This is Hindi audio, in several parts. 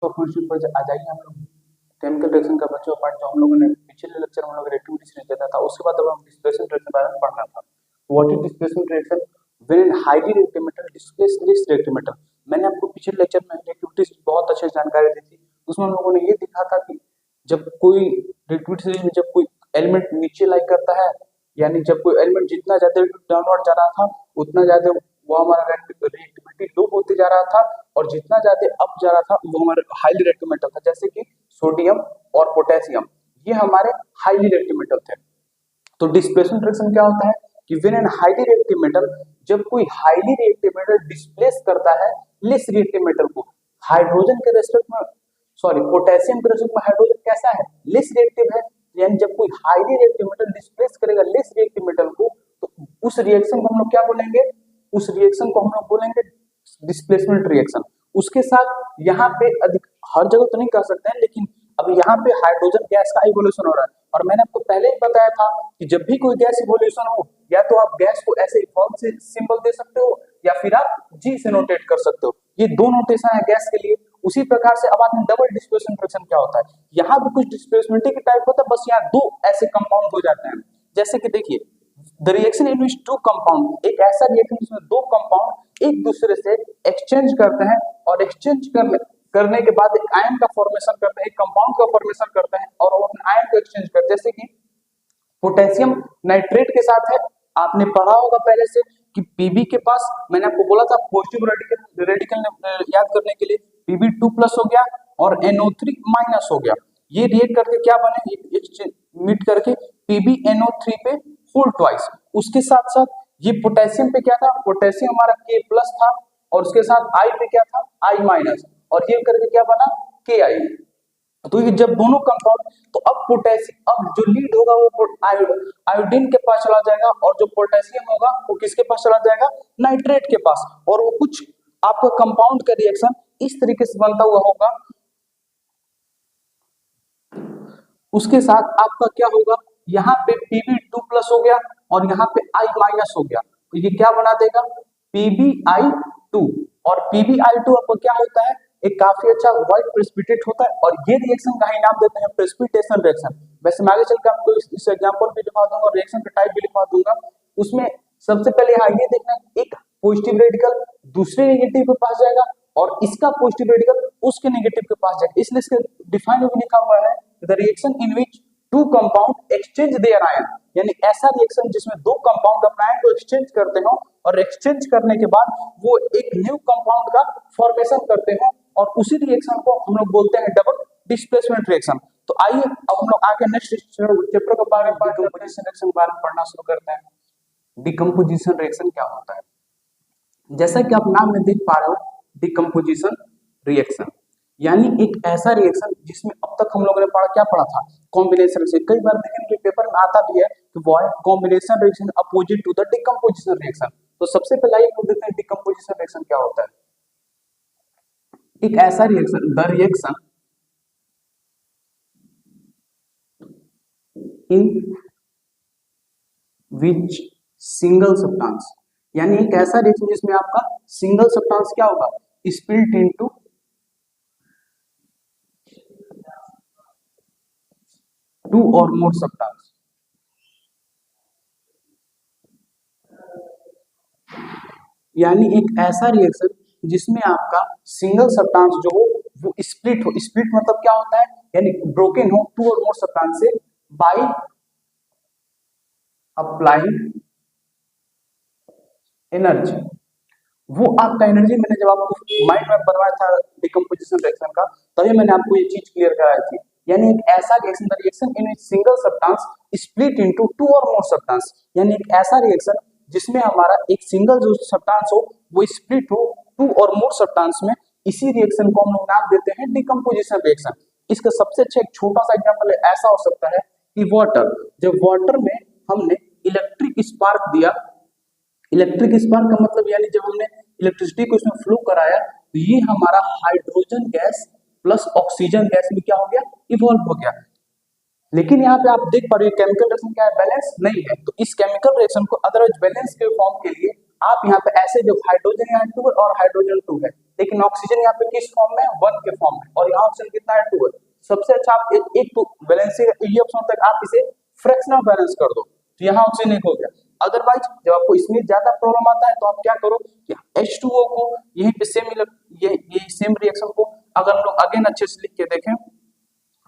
तो क्वेश्चन पर आ जाइए हम लोग केमिकल रिएक्शन का बच्चों पार्ट जो हम लोगों ने पिछले लेक्चर में हम लोग रिएक्टिविटी सीरीज देखा था, उसके बाद अब हम डिस्प्लेसमेंट रिएक्शन के बारे में पढ़ना था। What is displacement reaction when in highly reactive metal displace less reactive metal. मैंने आपको पिछले लेक्चर में रिएक्टिविटी की बहुत अच्छी जानकारी दी थी। उसमें हम लोगों ने ये देखा था कि जब कोई रिएक्टिविटी सीरीज में जब कोई एलिमेंट नीचे लाई करता है, यानी जब कोई एलिमेंट जितना ज्यादा डाउनवर्ड जा रहा था उतना ज्यादा वो हमारा रिएक्टिविटी लो होते जा रहा था, और जितना ज्यादा अप जा रहा था वो हमारे हाईली रिएक्टिव मेटल था, जैसे कि सोडियम और पोटेशियम, ये हमारे हाईली रिएक्टिव मेटल थे। तो डिस्प्लेसमेंट रिएक्शन क्या होता है कि when an highly reactive metal, जब कोई हाईली रिएक्टिव मेटल डिस्प्लेस करता है लेस रिएक्टिव मेटल को, हाइड्रोजन के रेस्पेक्ट में पोटेशियम के रेस्पेक्ट में हाइड्रोजन कैसा है, लेस रिएक्टिव है। यानी जब कोई हाईली रिएक्टिव मेटल डिस्प्लेस करेगा लेस रिएक्टिव मेटल को, तो उस रिएक्शन को हम लोग क्या बोलेंगे, उस रिएक्शन को हम लोग बोलेंगे डिस्प्लेसमेंट रिएक्शन। उसके साथ यहाँ पे अधिक हर जगह तो नहीं कर सकते हैं, लेकिन अब यहाँ पे हाइड्रोजन गैस का इवोल्यूशन हो रहा है, और मैंने आपको पहले ही बताया था कि जब भी कोई गैस इवोल्यूशन हो, या तो आप गैस को ऐसे फॉर्म से सिंबल दे सकते हो, या फिर आप जी से नोटेट कर सकते हो। ये दो नोटेशन है गैस के लिए। उसी प्रकार से अब आपने डबल डिस्प्लेसमेंट रिएक्शन क्या होता है, यहाँ भी कुछ डिस्प्लेसमेंट की टाइप होता है, बस यहाँ दो ऐसे कंपाउंड हो जाते हैं। जैसे कि देखिए, the reaction in which two compound, एक ऐसा रिएक्शन जिसमें दो कंपाउंड एक दूसरे से एक्सचेंज करते हैं, और एक्सचेंज करने के बाद एक आयन का फॉर्मेशन करते हैं, एक कंपाउंड का फॉर्मेशन करते हैं, और वो आयन को एक्सचेंज करते हैं। जैसे कि पोटेशियम नाइट्रेट के साथ है, आपने पढ़ा होगा पहले से कि Pb के पास, मैंने आपको बोला था पॉजिटिव रेडिकल याद करने के लिए, Pb2+ हो गया और NO3- हो गया। ये रिएक्ट करके क्या बने, मीट करके PbNO3 पे फुल ट्वाइस। उसके साथ साथ ये पोटेशियम पे क्या था, पोटेशियम हमारा K+ था, और उसके साथ I पे क्या था, I-, और ये करके क्या बना, Ki। तो ये जब दोनों कंपाउंड, तो अब पोटेशियम, अब जो लीड होगा वो आयोडीन के पास चला जाएगा, और जो पोटेशियम होगा वो किसके पास चला जाएगा, नाइट्रेट के पास। और वो कुछ आपका कंपाउंड का रिएक्शन इस तरीके से बनता हुआ होगा। उसके साथ आपका क्या होगा, यहाँ पे Pb2+ हो गया और यहाँ पे I- हो गया, तो ये क्या बना देगा, PbI2। और PbI2 आपको क्या होता है, एक काफी अच्छा व्हाइट प्रेसिपिटेट होता है, और ये रिएक्शन का ही नाम देते हैं प्रेसिपिटेशन रिएक्शन। वैसे मैं आगे चल के आपको इस एग्जांपल भी दिखा दूंगा और रिएक्शन का टाइप भी दिखा दूंगा। उसमें सबसे पहले यहाँ ये देखना, एक पॉजिटिव रेडिकल दूसरे नेगेटिव के पास जाएगा, और इसका पॉजिटिव रेडिकल उसके नेगेटिव के पास जाएगा। इसलिए इसके डिफाइन में भी लिखा हुआ है the reaction in which two compound exchange their ion, यानी ऐसा रिएक्शन जिसमें दो कंपाउंड अपने आयन को एक्सचेंज करते हो, और एक्सचेंज करने के बाद वो एक न्यू कंपाउंड का फॉर्मेशन करते हो, और उसी रिएक्शन को हम लोग बोलते हैं डबल डिस्प्लेसमेंट रिएक्शन। तो आइए अब हम लोग आगे नेक्स्ट चैप्टर के बारे में डिकम्पोजिशन रिएक्शन के बारे में पढ़ना शुरू करते हैं। डिकम्पोजिशन रिएक्शन क्या होता है, जैसा कि आप नाम में देख पा रहे हो, डिकम्पोजिशन रिएक्शन यानी एक ऐसा रिएक्शन जिसमें अब तक हम लोगों ने क्या पढ़ा था, कॉम्बिनेशन से। कई बार देखेंगे पेपर में आता भी है कि वो है combination reaction opposite to the decomposition reaction. तो सबसे पहले हम देखते हैं डिकम्पोजिशन रिएक्शन क्या होता है। एक ऐसा reaction, the reaction in which single substance, यानी एक ऐसा रिएक्शन जिसमें आपका सिंगल सब्सटेंस क्या होगा, स्प्लिट इनटू टू और मोर सब्सटेंस। यानी एक ऐसा रिएक्शन जिसमें आपका सिंगल सब्सटेंस जो हो वो स्प्लिट हो। स्प्लिट मतलब क्या होता है, यानी ब्रोकन हो टू और मोर सब्सटेंस से बाय अप्लाइंग एनर्जी। वो आपका एनर्जी, मैंने जब आपको माइंड मैप बनवाया था डिकम्पोजिशन रिएक्शन का, तभी मैंने आपको ये चीज क्लियर कराई थी। यानी एक ऐसा reaction, the reaction in single substance split into two और मोर सब्सटेंस, यानी एक ऐसा रिएक्शन जिसमें हमारा एक सिंगल जो सब्सटेंस हो वो स्प्लिट हो टू और मोर सब्सटेंस में। इसी रिएक्शन को हम लोग नाम देते हैं डिकम्पोजिशन रिएक्शन। इसका सबसे अच्छा एक छोटा सा एग्जांपल ऐसा हो सकता है कि वाटर, जब वाटर में हमने इलेक्ट्रिक स्पार्क दिया, इलेक्ट्रिक स्पार्क का मतलब यानी जब हमने इलेक्ट्रिसिटी को इसमें फ्लो कराया, तो ये हमारा hydrogen gas plus oxygen gas में क्या हो गया, इवॉल्व हो गया। लेकिन यहाँ पे आप देख पा रहे हो केमिकल रिएक्शन क्या है, बैलेंस नहीं है। तो इस केमिकल रिएक्शन को अदरवाइज बैलेंस के फॉर्म के लिए आप यहाँ पे ऐसे, जब हाइड्रोजन यहाँ 2 और हाइड्रोजन 2 है, लेकिन ऑक्सीजन यहाँ पे किस फॉर्म में है, 1 के फॉर्म में, और यहाँ ऑक्सीजन कितना है, 2 है। सबसे अच्छा आप एक तो वैलेंसी का ये ऑप्शन होता है, आप इसे फ्रैक्शनल बैलेंस कर दो, तो यहाँ ऑक्सीजन 1 हो गया। अदरवाइज जब आपको इसमें ज्यादा प्रॉब्लम आता है तो आप क्या करो कि H2O को यहीं पे ये सेम रिएक्शन को अगर हम लोग अगेन अच्छे से लिख के देखें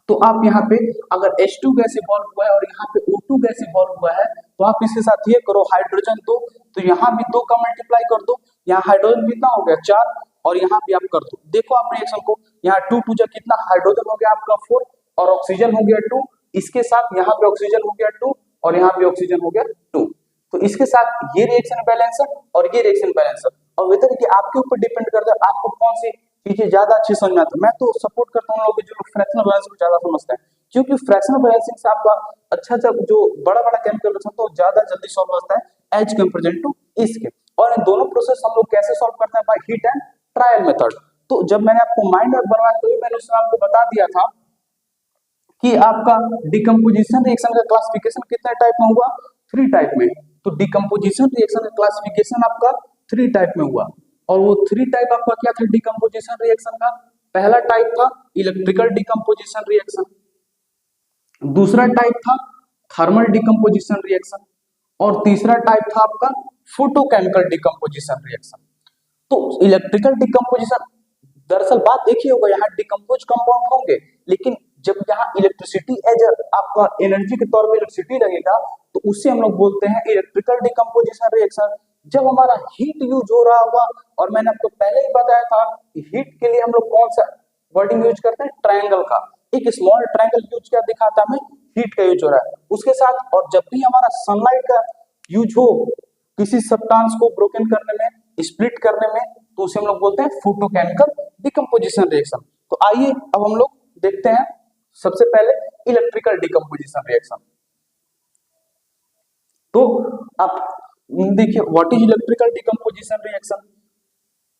तो आप यहाँ पे अगर H2 गैस इवॉल्व हुआ है और यहाँ पे O2 गैस इवॉल्व हुआ है तो आप इसके साथ ये करो हाइड्रोजन 2, तो यहाँ भी 2 का मल्टीप्लाई कर दो, यहाँ हाइड्रोजन कितना हो गया 4, और यहाँ भी आप कर दो, देखो आप रिएक्शन को, यहाँ 2 2 जा कितना, हाइड्रोजन हो गया आपका 4 और ऑक्सीजन हो गया 2, इसके साथ यहाँ पे ऑक्सीजन हो गया 2 और यहाँ पे ऑक्सीजन हो गया 2, तो इसके साथ ये रिएक्शन बैलेंस है और ये रिएक्शन बैलेंस है। और वेदर कि आपके ऊपर डिपेंड करता है आपको कौन सी चीजें ज्यादा अच्छी समझ में आता है। मैं तो सपोर्ट करता हूँ लोग जो फ्रैक्शनल बैलेंस को ज्यादा समझते हैं, क्योंकि फ्रैक्शनल बैलेंसिंग से आपका अच्छा जो बड़ा बड़ा केमिकल रिएक्शन तो ज्यादा जल्दी सॉल्व होता है एज कंपेयर टू इसके। और इन दोनों प्रोसेस हम लोग कैसे सॉल्व करते हैं, by heat and trial method. तो जब मैंने आपको माइंड मैप बनवाया तो मैंने उसमें आपको बता दिया था कि आपका डिकम्पोजिशन रिएक्शन का क्लासिफिकेशन कितने टाइप में हुआ, 3 टाइप में। तो डिकम्पोजिशन रिएक्शन का क्लासिफिकेशन आपका 3 टाइप में हुआ, और वो 3 टाइप आपका क्या था डिकम्पोजिशन रिएक्शन का। पहला टाइप था इलेक्ट्रिकल डिकम्पोजिशन रिएक्शन, दूसरा टाइप था थर्मल डिकम्पोजिशन रिएक्शन, और तीसरा टाइप था आपका फोटोकेमिकल डिकम्पोजिशन रिएक्शन। तो इलेक्ट्रिकल डिकम्पोजिशन, दरअसल बात देखिए होगा यहाँ डिकम्पोज कंपाउंड होंगे, लेकिन जब यहाँ इलेक्ट्रिसिटी एज आपका एनर्जी के तौर पे इलेक्ट्रिसिटी लगेगा तो उसे हम लोग बोलते हैं इलेक्ट्रिकल डिकम्पोजिशन रिएक्शन। जब हमारा हीट यूज हो रहा होगा, और मैंने आपको पहले ही बताया था कि हीट के लिए हम लोग कौन सा वर्डिंग यूज करते हैं, ट्रायंगल का, एक स्मॉल ट्रायंगल यूज क्या दिखाता है हमें, हीट का यूज हो रहा है उसके साथ। और जब भी हमारा सनलाइट का यूज हो किसी सब्सटेंस को ब्रोकन करने में, स्प्लिट करने में, तो उसे हम लोग बोलते हैं फोटोकेमिकल डिकम्पोजिशन रिएक्शन। तो आइए अब हम लोग देखते हैं सबसे पहले इलेक्ट्रिकल डिकम्पोजिशन रिएक्शन। तो आप देखिए what is electrical decomposition reaction.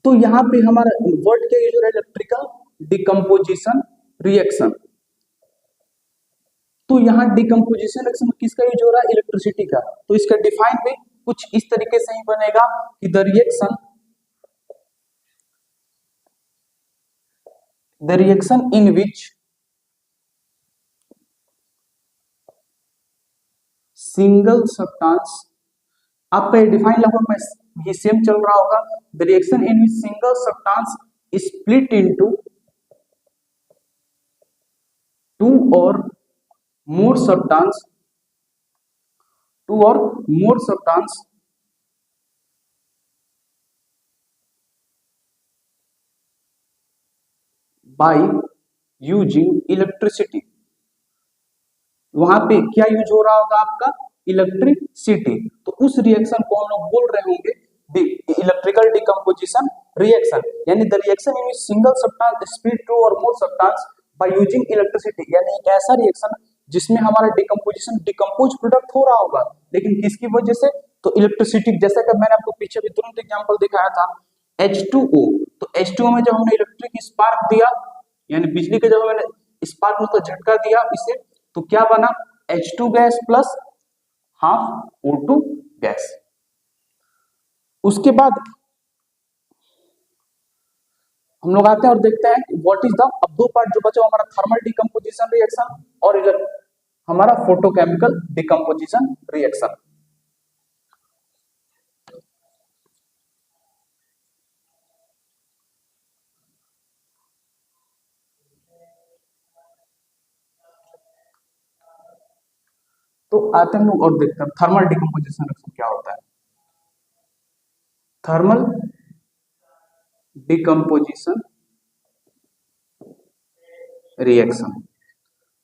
तो यहाँ पे हमारा वर्ड क्या यूज हो रहा है, इलेक्ट्रिकल डिकम्पोजिशन रिएक्शन। तो यहाँ डिकम्पोजिशन रिएक्शन किसका यूज हो रहा है, इलेक्ट्रिसिटी का। तो इसका डिफाइन भी कुछ इस तरीके से ही बनेगा कि the reaction in which single substance, आपका ये डिफाइन लगभग मैं ये सेम चल रहा होगा, the reaction in which single substance split into 2 or more substance, 2 or more substance by using electricity। वहां पे क्या यूज हो रहा होगा आपका, इलेक्ट्रिसिटी। तो उस रिएक्शन को हम लोग बोल रहे होंगे इलेक्ट्रिकल डिकम्पोजिशन रिएक्शन, यानी the reaction in single substance split 2 और more substance by using electricity, यानी एक ऐसा रिएक्शन जिसमें हमारा डिकम्पोजिशन डिकम्पोज प्रोडक्ट हो रहा होगा, लेकिन किसकी वजह से, तो इलेक्ट्रिसिटी। जैसा कि मैंने आपको पीछे भी तुरंत एग्जांपल दिखाया था H2O, तो H2O में जब हमने इलेक्ट्रिक स्पार्क दिया, यानी बिजली का जब मैंने स्पार्क मतलब झटका दिया इसे, तो क्या बना, H2 gas plus half O2 gas. उसके बाद हम लोग आते हैं और देखते हैं व्हाट इज द, अब 2 पार्ट जो बचा हमारा थर्मल डिकम्पोजिशन रिएक्शन और हमारा फोटोकेमिकल डिकम्पोजिशन रिएक्शन। तो आते हैं हम लोग और देखते हैं थर्मल डिकम्पोजिशन रिएक्शन क्या होता है। थर्मल डिकम्पोजिशन रिएक्शन,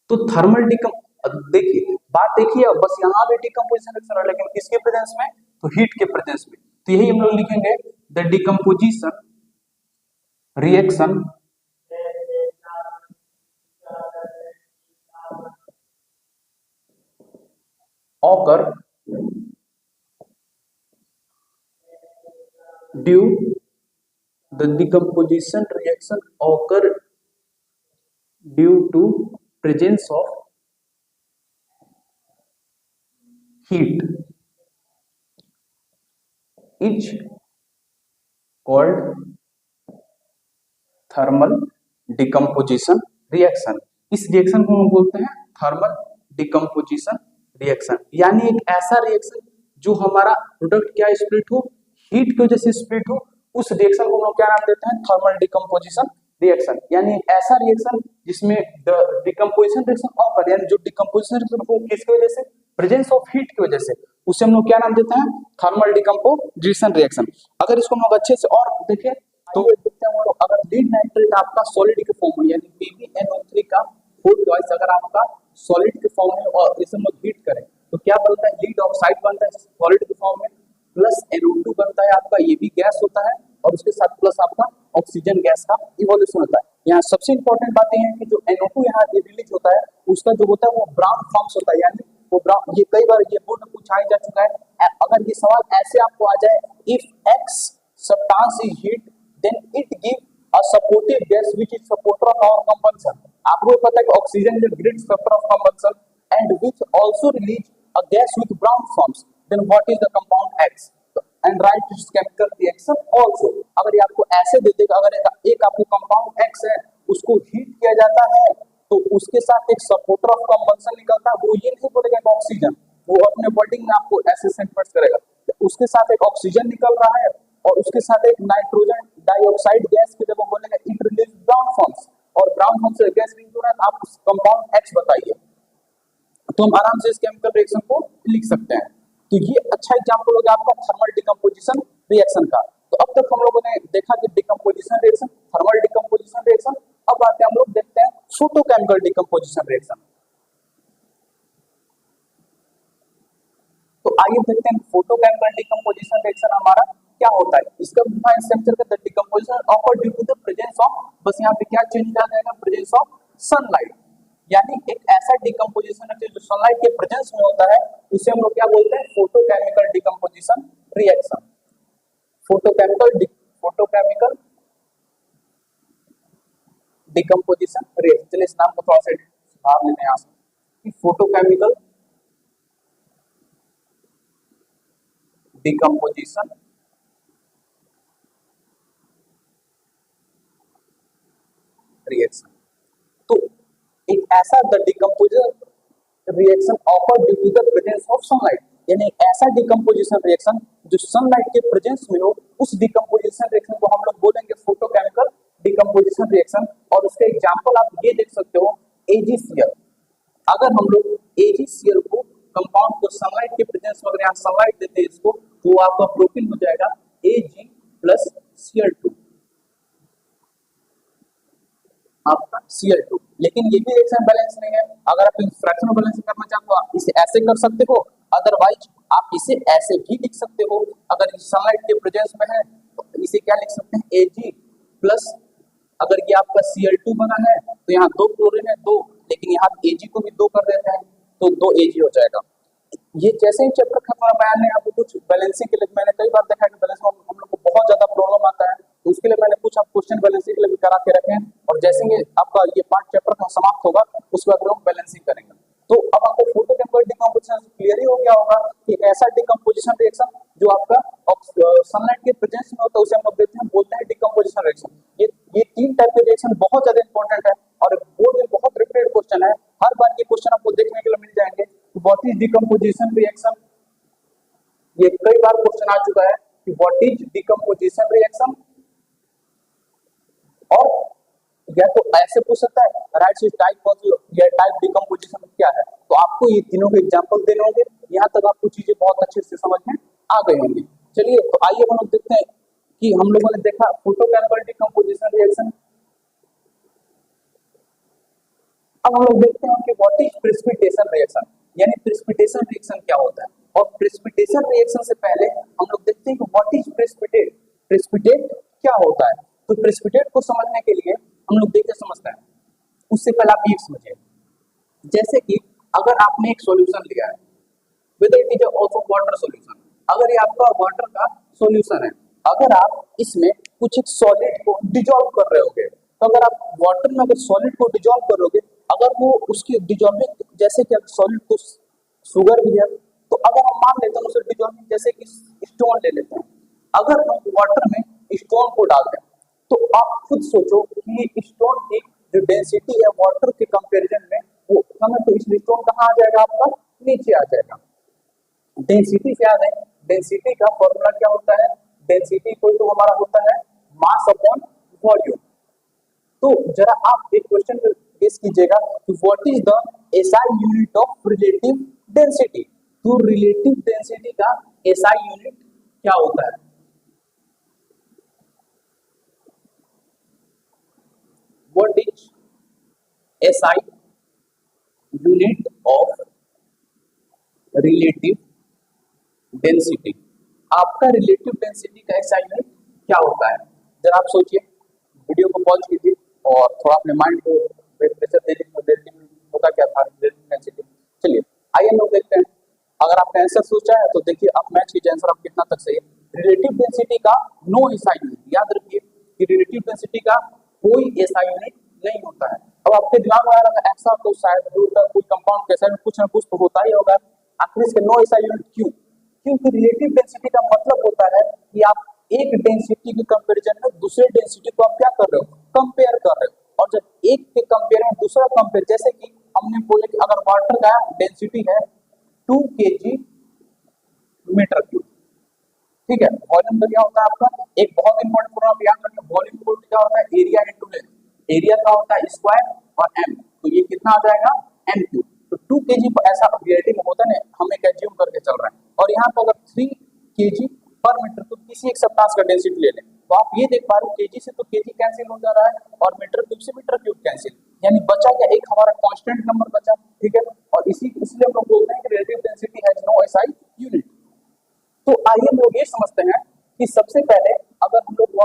तो थर्मल देखिए बात देखिए बस यहाँ भी डिकम्पोजिशन रिएक्शन है, लेकिन किसके प्रेजेंस में, तो हीट के प्रेजेंस में। तो यही हम लोग लिखेंगे the decomposition reaction occur due the decomposition reaction occur due to presence of heat is called thermal decomposition reaction. इस रिएक्शन को हम बोलते हैं थर्मल डिकम्पोजिशन रिएक्शन, यानी एक ऐसा रिएक्शन जो हमारा प्रोडक्ट क्या स्प्लिट हो, हीट की वजह से स्प्लिट हो, उस रिएक्शन को हम लोग क्या नाम देते हैं, थर्मल डिकम्पोजिशन रिएक्शन। यानी ऐसा रिएक्शन जिसमें डिकम्पोजिशन रिएक्शन ऑकर, यानी जो डिकम्पोजिशन रिएक्शन हो किसकी वजह से, प्रेजेंस ऑफ हीट की वजह से, उसे हम लोग क्या नाम देते हैं, थर्मल डिकम्पोजिशन रिएक्शन। अगर इसको हम लोग अच्छे से और देखें तो देखते हैं हम लोग, अगर लीड नाइट्रेट आपका सॉलिड के फॉर्म में, यानी PbNO3 का 4 ट्वाइस अगर आपका सॉलिड के फॉर्म में और इसे हम लोग हीट करें तो क्या बनता है, लीड ऑक्साइड बनता है सॉलिड के फॉर्म में, प्लस NO2 बनता है आपका, ये भी गैस होता है, और उसके साथ प्लस आपका ऑक्सीजन गैस का इवोल्यूशन होता है। यहाँ सबसे इंपॉर्टेंट बात यह है कि जो NO2 यहाँ रिलीज होता है उसका जो होता है वो ब्राउन फॉर्म्स होता है, यानी वो ब्राउन, ये कई बार ये बोर्ड में पूछा जा चुका है। अगर ये सवाल ऐसे आपको आ जाए, if X substance is heat then it give a supportive gas which is supporter of our combustion। आपको पता है कि oxygen is a great supporter of combustion and which also release a gas with brown forms, then what is the compound X and write its chemical reaction also। अगर ये आपको ऐसे दे देगा, अगर एक आपको कंपाउंड X है उसको हीट किया जाता है तो उसके साथ एक सपोर्टर ऑफ कंबंशन निकलता है, वो ये नहीं बोलेगा कि ऑक्सीजन, वो अपने वर्डिंग में आपको ऐसे सेंटेंस करेगा, उसके साथ एक ऑक्सीजन निकल रहा है और उसके साथ एक नाइट्रोजन डाइऑक्साइड गैस की जब वो बोलेगा इट रिलीज ब्राउन फॉर्म्स, और ब्राउन फॉर्म से गैस रिलीज हो रहा है, आप कंपाउंड X बताइए, तो हम आराम से इस केमिकल रिएक्शन को लिख सकते हैं। तो ये अच्छा एग्जांपल हो गया आपका थर्मल डिकम्पोजिशन रिएक्शन का। तो अब तक हम लोगों ने देखा कि decomposition reaction, thermal decomposition reaction. अब आते हैं हम लोग देखते हैं फोटोकेमिकल डिकम्पोजिशन रिएक्शन। तो आइए देखते हैं फोटोकेमिकल डिकम्पोजिशन रिएक्शन हमारा क्या होता है। इसका स्ट्रक्चर का decomposition occur due to the presence of, बस यहाँ पे क्या चेंज आ जाएगा, प्रेजेंस ऑफ सनलाइट, यानी एक ऐसा डिकम्पोजिशन जो सनलाइट के प्रेजेंस में होता है उसे हम लोग क्या बोलते हैं, photochemical decomposition reaction. Photochemical decomposition reaction, चलिए इस नाम को थोड़ा सा सुधार लेते हैं यहाँ से, फोटोकेमिकल डिकम्पोजिशन रिएक्शन। तो एक ऐसा the decomposition reaction occur due to the presence of sunlight, यानी एक ऐसा डिकम्पोजिशन रिएक्शन जो सनलाइट के प्रेजेंस में हो, उस डिकम्पोजिशन रिएक्शन को हम लोग बोलेंगे फोटोकेमिकल डिकम्पोजिशन रिएक्शन। और उसके एग्जांपल आप ये देख सकते हो, AgCl। अगर हम लोग AgCl को कंपाउंड को सनलाइट के प्रेजेंस में अगर यहाँ सनलाइट देते हैं इसको, तो आपका प्रोटीन हो जाएगा Ag प्लस Cl2 आपका Cl2। लेकिन ये भी रिएक्शन बैलेंस नहीं है, अगर आप फ्रैक्शनल बैलेंस करना चाहते हो आप इसे ऐसे कर सकते हो, अदरवाइज आप इसे ऐसे भी लिख सकते हो। अगर सनलाइट के प्रेजेंस में है तो इसे क्या लिख सकते हैं, Ag प्लस, अगर ये आपका Cl2 बना है तो यहाँ 2 क्लोरीन है 2, लेकिन यहाँ Ag को भी 2 कर देते हैं तो 2 Ag हो जाएगा। ये जैसे ही चैप्टर खत्म हुआ, मैंने आपको कुछ बैलेंसिंग के लिए, मैंने कई बार देखा कि बैलेंस में हम लोग को बहुत ज्यादा प्रॉब्लम आता है, तो उसके लिए मैंने कुछ आप क्वेश्चन बैलेंसिंग के लिए भी करा के रखे हैं, और जैसे ही आपका ये पार्ट चैप्टर का समाप्त होगा उसके बाद हम लोग बैलेंसिंग करेंगे। तो अब आपको फोटोकेमिकल डिकम्पोजिशन क्लियर ही हो गया होगा कि ऐसा डिकम्पोजिशन रिएक्शन जो आपका सनलाइट के प्रेजेंस में होता है उसे हम लोग देखते हैं, बोलते हैं डिकम्पोजिशन रिएक्शन। ये 3 टाइप के रिएक्शन बहुत ज्यादा इंपॉर्टेंट है और बोर्ड में बहुत रिपीटेड क्वेश्चन है, हर बार ये क्वेश्चन आपको देखने के लिए मिल जाएंगे। व्हाट इज डिकम्पोजिशन रिएक्शन, ये कई बार क्वेश्चन आ चुका है कि व्हाट इज डिकम्पोजिशन रिएक्शन, और या तो ऐसे पूछ सकता है राइट से टाइप या टाइप डिकम्पोजिशन क्या है, तो आपको ये तीनों के एग्जांपल देने होंगे। यहाँ तक आपको चीजें बहुत अच्छे से समझ में आ गई होंगी। चलिए तो आइए हम लोग देखते हैं कि हम लोगों ने देखा फोटोकेमिकल डिकम्पोजिशन रिएक्शन। अब हम लोग देखते हैं कि व्हाट इज प्रेसिपिटेशन रिएक्शन, यानी प्रेसिपिटेशन रिएक्शन क्या होता है। और प्रेसिपिटेशन रिएक्शन से पहले हम लोग देखते हैं कि व्हाट इज प्रेसिपिटेट, प्रेसिपिटेट क्या होता है। तो प्रेसिपिटेट को समझने के लिए हम लोग देखते समझते हैं, उससे पहले आप ये समझिए, जैसे कि अगर आपने एक सॉल्यूशन लिया है, whether it is also water solution, अगर ये आपका वाटर का सॉल्यूशन है, अगर आप इसमें कुछ एक सॉलिड को डिजोल्व कर रहे होगे, तो अगर आप वाटर में अगर सॉलिड को डिजोल्व करोगे, अगर वो उसकी डिजोल्विंग, जैसे कि सॉलिड को शुगर भी है, तो अगर हम मान लेते हैं उसे डिजोल्विंग, जैसे कि स्टोन ले लेते हैं, अगर हम वाटर में स्टोन को डाल दें तो आप खुद सोचो कि स्टोन की जो डेंसिटी है वाटर के कंपैरिजन में वो कम है, तो इसलिए स्टोन कहाँ आ जाएगा आपका, नीचे आ जाएगा। डेंसिटी क्या है, डेंसिटी का फॉर्मूला क्या होता है, डेंसिटी इक्वल टू हमारा होता है मास अपॉन वॉल्यूम। तो जरा आप एक क्वेश्चन गेस कीजिएगा कि what is the SI unit of relative density. तो रिलेटिव डेंसिटी का एसआई यूनिट क्या होता है, what is SI unit of relative density. आपका रिलेटिव डेंसिटी का एसआई यूनिट क्या होता है, जरा आप सोचिए, वीडियो को पॉज कीजिए और थोड़ा अपने माइंड को प्रेशर देने होता क्या था रिलेटिव डेंसिटी। चलिए आइए हम लोग देखते हैं। अगर आपने आंसर सोचा है तो देखिए आप मैच कीजिए आंसर आप कितना तक सही है। रिलेटिव डेंसिटी का नो एसआई यूनिट, याद रखिए कि रिलेटिव डेंसिटी का कोई एसआई यूनिट नहीं होता है। अब आपके दिमाग में आ रहा है ऐसा तो शायद दूर का कोई कंपाउंड के साथ कुछ ना कुछ तो होता ही होगा, आखिर इसके नो एसआई यूनिट क्यों, क्योंकि रिलेटिव डेंसिटी का मतलब होता है कि आप एक डेंसिटी के कंपैरिजन में दूसरे डेंसिटी को आप क्या कर रहे हो, कंपेयर कर रहे हो। और जब एक के कंपेयर में दूसरा कंपेयर, जैसे कि हमने बोले कि अगर वाटर का डेंसिटी है 2 kg मीटर क्यूब, ठीक है, वॉल्यूम का क्या होता है आपका, एक बहुत इंपॉर्टेंट फॉर्मूला आप याद रखें, वॉल्यूम इक्वल टू क्या होता है, एरिया इनटू लेंथ। एरिया का होता है स्क्वायर और एम, तो ये कितना आ जाएगा एम क्यूब। तो 2 kg ऐसा रिलेटिव में होता है ना, हम एक एज्यूम करके चल रहे हैं। और यहाँ पर अगर 3 kg पर मीटर क्यूब किसी एक सब्सटेंस का डेंसिटी ले लें तो आप ये देख पा रहे हो केजी से तो केजी कैंसिल हो जा रहा है और मीटर क्यूब से मीटर क्यूब कैंसिल, यानी बचा क्या, एक हमारा कांस्टेंट नंबर बचा, ठीक है। और इसलिए हम लोग बोलते हैं कि relative density has no SI unit. तो आइए हम लोग ये समझते हैं कि सबसे पहले अगर हम लोग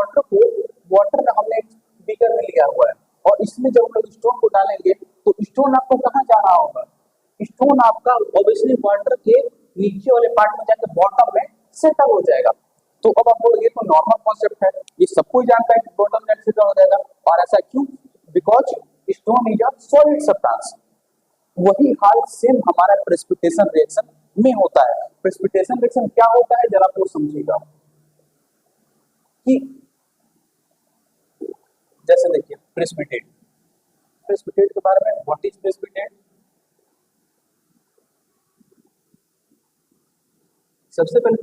वाटर में हमने एक बीकर में लिया हुआ है और इसमें जब हम लोग स्टोन को डालेंगे तो स्टोन आपको कहाँ जा रहा होगा, स्टोन आपका ऑब्वियसली वाटर के नीचे वाले पार्ट में जाकर बॉटम में सेटल हो जाएगा। तो अब आप बोलोगे तो नॉर्मल कॉन्सेप्ट है, ये सबको जानता है कि बॉटम में सेटल हो जाएगा। और ऐसा क्यों, because stone is a solid substance. वही हाल सेम हमारा प्रेसिपिटेशन रिएक्शन में होता है। प्रेसिपिटेशन रिएक्शन क्या होता है जरा आप लोग समझिएगा कि जैसे देखिए प्रेसिपिटेट, प्रेसिपिटेट के बारे में, व्हाट इज प्रेसिपिटेट, सबसे पहले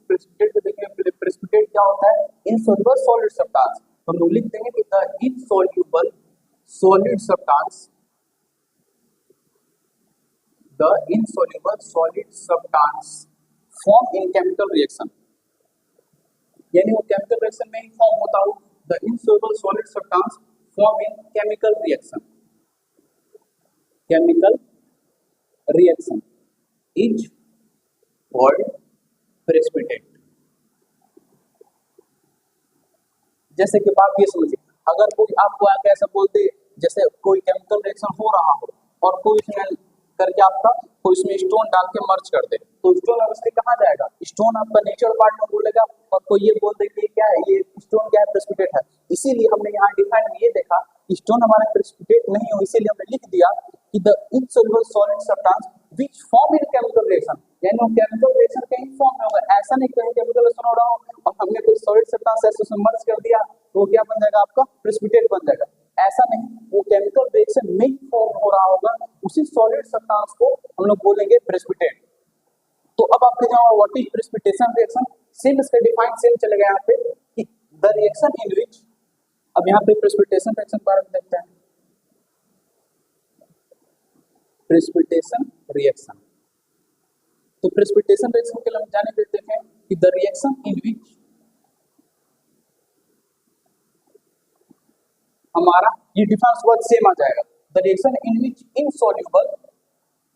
प्रेसिपिटेट को देखिए, प्रेसिपिटेट क्या होता है, इनसॉल्युबल सॉलिड सब्सटेंस। तो हम लोग लिख देंगे कि the insoluble solid substance, the insoluble solid substance form in chemical reaction, यानी वो केमिकल रिएक्शन में ही फॉर्म होता हो। the insoluble solid substance form in chemical reaction, chemical reaction is called precipitate। जैसे कि बात ये समझिए, अगर कोई आपको आके ऐसा बोलते जैसे कोई केमिकल रिएक्शन हो रहा हो और कोई इसमें करके आपका कोई इसमें स्टोन डाल के मर्ज कर दे, तो स्टोन ऑब्वियसली कहाँ जाएगा, स्टोन आपका नेचुरल पार्ट में बोलेगा और कोई ये बोल दे कि क्या है, ये स्टोन क्या है, प्रेसिपिटेट है। इसीलिए हमने यहाँ डिफाइन में ये देखा कि स्टोन हमारा प्रेसिपिटेट नहीं हो, इसीलिए हमने लिख दिया कि the insoluble solid substance which form in chemical reaction, यानी वो केमिकल रिएक्शन के ही फॉर्म में होगा। ऐसा नहीं कहीं केमिकल रिएक्शन हो रहा हो और हमने कोई सॉलिड सब्सटेंस ऐसे उसमें मर्ज कर दिया तो वो क्या बन जाएगा, आपका प्रेसिपिटेट बन जाएगा। ऐसा नहीं, वो केमिकल रिएक्शन में ही फॉर्म हो रहा होगा, उसी सॉलिड सब्सटेंस को हम लोग बोलेंगे प्रेसिपिटेट। तो अब आपके जहाँ what is precipitation reaction, same इसका डिफाइन सेम चलेगा यहाँ पे कि द रिएक्शन इन विच, अब यहाँ पे प्रेसिपिटेशन रिएक्शन के बारे में देखते हैं। प्रेसिपिटेशन रिएक्शन, तो प्रेसिपिटेशन रिएक्शन के लिए हम जाने के देखें कि द रिएक्शन इन विच, हमारा ये डिफरेंस वर्ड सेम आ जाएगा, the reaction in which insoluble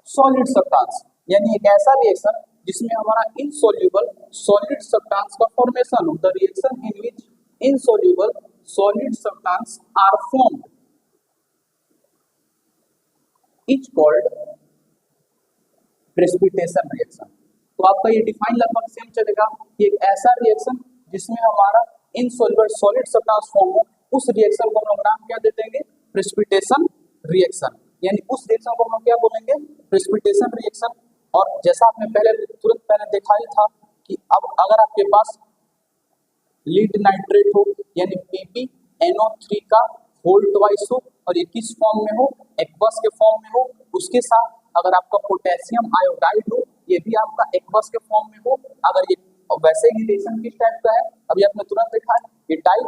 solid substance, यानी एक ऐसा रिएक्शन जिसमें हमारा इनसॉल्युबल सॉलिड सब्सटेंस का फॉर्मेशन हो। The reaction in which insoluble solid substance are formed is called precipitation reaction. तो आपका ये डिफाइन लगभग सेम चलेगा कि एक ऐसा रिएक्शन जिसमें हमारा इनसॉल्युबल सॉलिड सब्सटेंस फॉर्म हो, उस रिएक्शन को हम लोग नाम क्या दे देंगे, प्रेसिपिटेशन रिएक्शन, यानी उस रिएक्शन को हम क्या बोलेंगे, प्रेसिपिटेशन रिएक्शन। और जैसा आपने पहले तुरंत पहले देखा ही था कि अब अगर आपके पास लीड नाइट्रेट हो यानी Pp NO3 का होल ट्वाइस हो और ये किस फॉर्म में हो, एक्वस के फॉर्म में हो, उसके साथ अगर आपका पोटेशियम आयोडाइड हो ये भी आपका एक्वस के फॉर्म में हो। अगर ये वैसे ही रिएक्शन किस टाइप का है, अभी आपने तुरंत देखा है, ये टाइप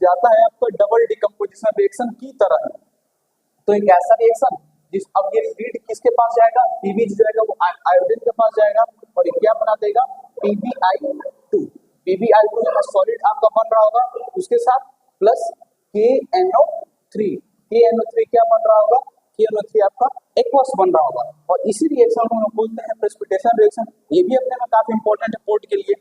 जाता है आपका डबल डिकम्पोजिशन रिएक्शन की तरह है। तो एक ऐसा रिएक्शन जिस अब ये लीड किसके पास जाएगा, पीबी जाएगा, वो आयोडीन के पास जाएगा और ये क्या बना देगा, PbI2। PbI2 यहाँ सॉलिड आपका बन रहा होगा, उसके साथ प्लस KNO3। KNO3 क्या बन रहा होगा, KNO3 आपका एक्वस बन रहा होगा और इसी रिएक्शन को हम बोलते हैं प्रेसिपिटेशन रिएक्शन। ये भी अपने में काफी इंपॉर्टेंट है बोर्ड के लिए,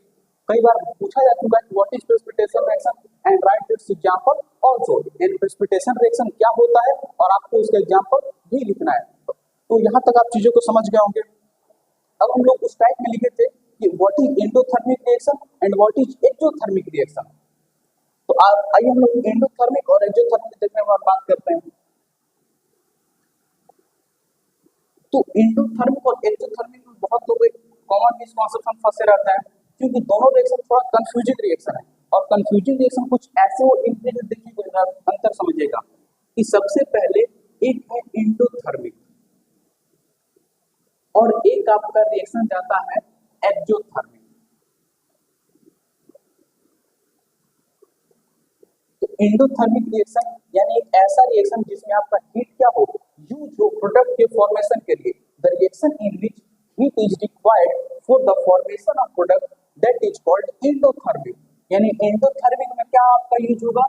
कई बार पूछा जा चुका है what is precipitation reaction and right it's example also. In precipitation reaction क्या होता है और आपको उसका एग्जांपल भी लिखना है। तो यहाँ तक आप चीजों को समझ गए होंगे। अब हम लोग उस टाइप में लिखे थे कि what is endothermic reaction and what is exothermic reaction. तो आइए हम लोग एंडोथर्मिक और एक्सोथर्मिक देखने के बाद बात करते हैं। तो एंडोथर्मिक और एक्सोथर्मिक में बहुत लोग कॉमन मिसकंसेप्शन फंसे रहते हैं क्योंकि दोनों रिएक्शन थोड़ा कंफ्यूजिंग रिएक्शन है और कंफ्यूजिंग रिएक्शन कुछ ऐसे हो इनके देखिए अंतर समझिएगा कि सबसे पहले एक है एंडोथर्मिक और एक आपका रिएक्शन जाता है एक्सोथर्मिक। तो एंडोथर्मिक रिएक्शन यानी एक ऐसा रिएक्शन जिसमें आपका हीट क्या हो, यूज हो प्रोडक्ट के फॉर्मेशन के लिए। The reaction in which heat is required for the formation of product that is called endothermic. यानी एंडोथर्मिक में क्या आपका यूज होगा,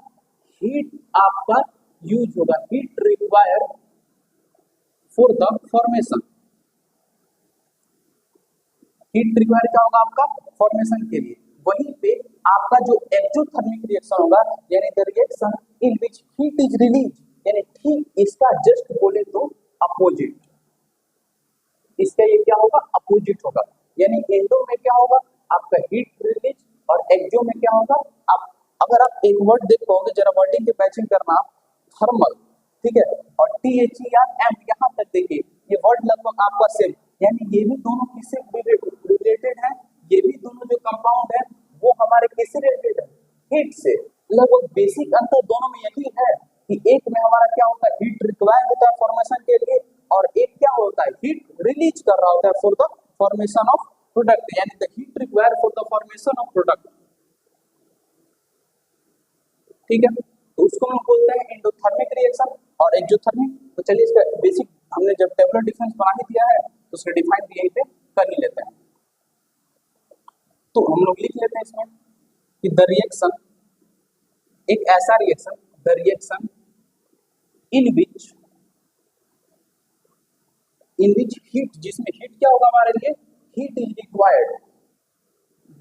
हीट आपका यूज होगा, heat required for the formation. Heat require क्या होगा आपका फॉर्मेशन के लिए। वहीं पे आपका जो एक्सोथर्मिक रिएक्शन होगा यानी the reaction in which heat is release, यानी ठीक इसका जस्ट बोले तो अपोजिट, इसका ये क्या होगा अपोजिट होगा। यानी एंडो में क्या होगा आपका हीट रिलीज और एक्सो में क्या होगा, आप अगर आप एक वर्ड देख पाओगे जरा वर्डिंग के मैचिंग करना, थर्मल, ठीक है, और THERM यहाँ तक देखिए ये वर्ड लगभग आपका सेम, यानी ये भी दोनों किससे रिलेटेड है, ये भी दोनों जो कंपाउंड है वो हमारे किससे रिलेटेड है, हीट से। लगभग बेसिक अंतर दोनों में यही है कि एक में हमारा क्या होता है हीट रिक्वायर होता है फॉर्मेशन के लिए और एक क्या होता है हीट रिलीज कर रहा होता है for the formation of product, यानी the heat require for the formation of product. ठीक है, तो उसको हम बोलते हैं एंडोथर्मिक रिएक्शन और एक्सोथर्मिक। तो चलिए इसका बेसिक हमने जब टेबुलर डिफरेंस बना ही दिया है तो उसका डिफाइन भी यहीं पे कर ही लेते हैं। तो हम लोग लिख लेते हैं इसमें कि द रिएक्शन, एक ऐसा reaction, the reaction in which heat, जिसमें हीट क्या होगा हमारे लिए, heat is required,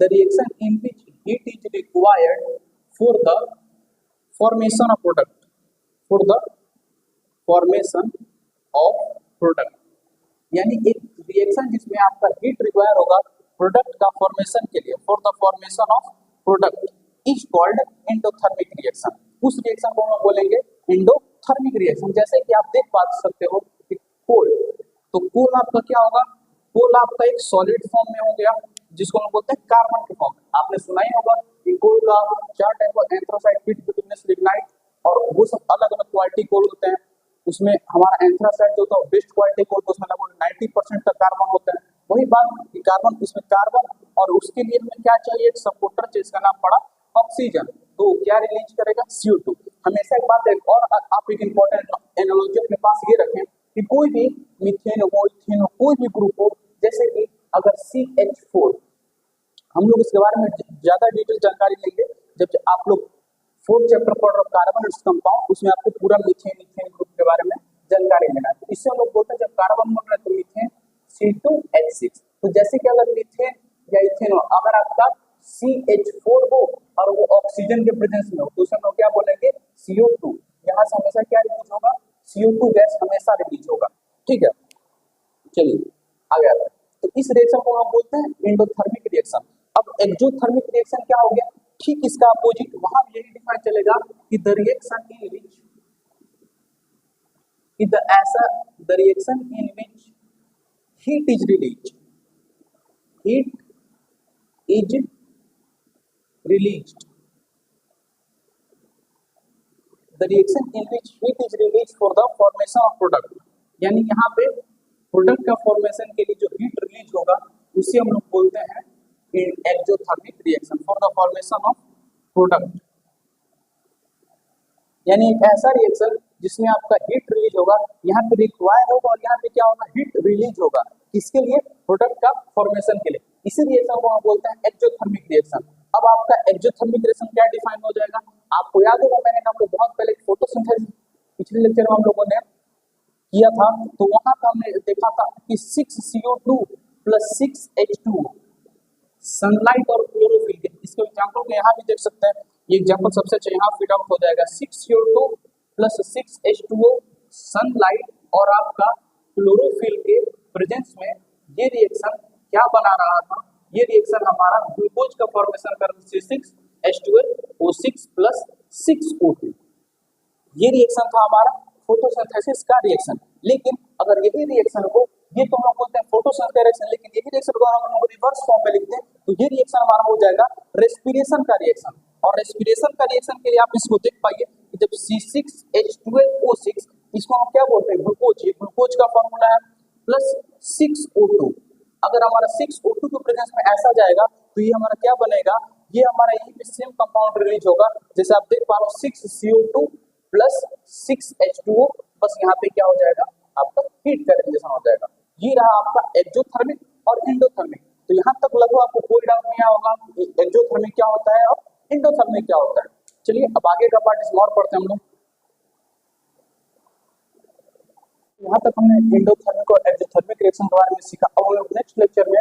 the reaction in which heat is required for the formation of product, for the formation of product. यानी एक रिएक्शन जिसमें आपका हीट रिक्वायर होगा प्रोडक्ट का फॉर्मेशन के लिए, for the formation of product is called endothermic reaction. उस रिएक्शन को हम बोलेंगे एंडोथर्मिक रिएक्शन। जैसे कि आप देख पा सकते हो कि कोल, तो कोल आपका क्या होगा, कोल आपका एक सॉलिड फॉर्म में हो गया जिसको हम बोलते हैं कार्बन के फॉर्म में। आपने सुना ही होगा कि कोल का 4 टाइप का एंथ्रासाइट, पिट, बिटुमिनस, लिग्नाइट और वो सब अलग अलग क्वालिटी कोल होते हैं। उसमें हमारा एंथ्रासाइट जो होता है बेस्ट क्वालिटी कोल, तो उसमें लगभग 90% तक कार्बन होता है। वही बात कि कार्बन, इसमें कार्बन और उसके लिए हमें क्या चाहिए, एक सपोर्टर चाहिए, इसका नाम पड़ा ऑक्सीजन। तो क्या रिलीज करेगा, CO2। हमेशा एक बात है और आप एक इंपॉर्टेंट एनालॉजी अपने पास ये रखें कि कोई भी मीथेन हो, इथेन हो, कोई भी ग्रुप हो, जैसे कि अगर CH4, हम लोग इसके बारे में ज्यादा डिटेल जानकारी लेंगे जब आप लोग 4th चैप्टर पढ़ रहे हो कार्बन कंपाउंड, उसमें आपको पूरा मीथेन इथेन ग्रुप के बारे में जानकारी लेना है। इससे हम लोग बोलते हैं जब कार्बन बन रहा है तो मीथेन C2H6। तो जैसे कि अगर मीथेन या इथेन हो, अगर आपका CH4 हो और वो ऑक्सीजन के प्रेजेंस में हो तो उसे हम लोग क्या बोलेंगे, CO2। यहाँ से हमेशा क्या रिलीज होगा, CO2 गैस हमेशा रिलीज होगा। ठीक है, चलिए आगे आता है। तो इस रिएक्शन को हम बोलते हैं एंडोथर्मिक रिएक्शन। अब एक्सोथर्मिक रिएक्शन क्या हो गया, ठीक इसका अपोजिट, वहां यही डिफाइन चलेगा कि द रिएक्शन इन विच, कि the reaction in which heat is release, heat is released the reaction in which heat is release for the formation of product, यानी यहाँ पे प्रोडक्ट का फॉर्मेशन के लिए जो हीट रिलीज होगा उसे हम लोग बोलते हैं exothermic reaction for the formation of product, यानी एक ऐसा रिएक्शन जिसमें आपका हीट रिलीज होगा, यहाँ पे रिक्वायर होगा और यहाँ पे क्या होगा, हीट रिलीज होगा, किसके लिए, प्रोडक्ट का फॉर्मेशन के लिए। इसी रिएक्शन को हम बोलते हैं एक्सोथर्मिक रिएक्शन। अब आपका एक्सोथर्मिक रिएक्शन क्या डिफाइन हो जाएगा, आपको याद होगा मैंने आपको बहुत पहले फोटोसिंथेसिस पिछले लेक्चर में हम लोगों ने किया था, तो वहां पर हमने देखा था कि 6CO2 + 6H2O सनलाइट और क्लोरोफिल के, इसके एग्जांपल को यहाँ भी देख सकते हैं, ये एग्जांपल सबसे अच्छा यहाँ फिट आउट हो जाएगा। 6CO2 + 6H2O सनलाइट और आपका क्लोरोफिल के प्रेजेंस में ये रिएक्शन क्या बना रहा था, ये रिएक्शन हमारा ग्लूकोज का फॉर्मेशन कर C6H12O6 + 6O2, ये रिएक्शन था हमारा फोटोसिंथेसिस का रिएक्शन। लेकिन अगर यही रिएक्शन को, ये तो हम लोग बोलते हैं फोटोसिंथेसिस रिएक्शन, लेकिन यही रिएक्शन को हम लोग रिवर्स फॉर्म में लिखते हैं तो ये रिएक्शन हमारा हो जाएगा रेस्पिरेशन का रिएक्शन। और रेस्पिरेशन का रिएक्शन के लिए आप इसको देख पाइए कि जब C6H12O6, इसको हम क्या बोलते हैं, ग्लूकोज, ये ग्लूकोज का फॉर्मूला है, प्लस 6O2, अगर हमारा 6O2 के प्रेजेंस में ऐसा जाएगा तो ये हमारा क्या बनेगा, ये हमारा यही पे सेम कंपाउंड रिलीज होगा, जैसे आप देख पा रहे हो 6CO2 + 6H2O, बस यहाँ पे क्या हो जाएगा, आपका हीट का रिलेशन हो जाएगा। ये रहा आपका एक्सोथर्मिक और एंडोथर्मिक। तो यहाँ तक लगभग आपको कोई डाउट नहीं होगा कि एक्सोथर्मिक क्या होता है और एंडोथर्मिक क्या होता है। चलिए अब आगे का पार्ट इसमें और पढ़ते हैं हम लोग। यहाँ तक हमने एंडोथर्मिक और एक्सोथर्मिक रिएक्शन के बारे में सीखा। अब हम लोग नेक्स्ट लेक्चर में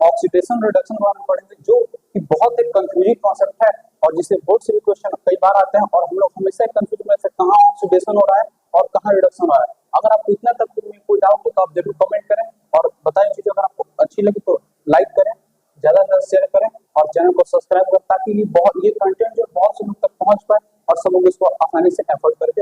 ऑक्सीडेशन रिडक्शन के बारे में पढ़ेंगे, जो कि बहुत एक कंफ्यूजिंग कॉन्सेप्ट है और जिससे बहुत से क्वेश्चन कई बार आते हैं और हम लोग हमेशा कंफ्यूज में से कहाँ ऑक्सीडेशन हो रहा है और कहाँ रिडक्शन हो रहा है। अगर आपको इतना तक में कोई डाउट हो तो आप जरूर कमेंट करें और बताएं चीजें। अगर आपको अच्छी लगी तो लाइक करें, ज्यादा से ज्यादा शेयर करें और चैनल को सब्सक्राइब करें, ताकि ये कंटेंट जो बहुत से लोग तक पहुंच पाए और सब लोग इसको आसानी से एफोर्ड करें।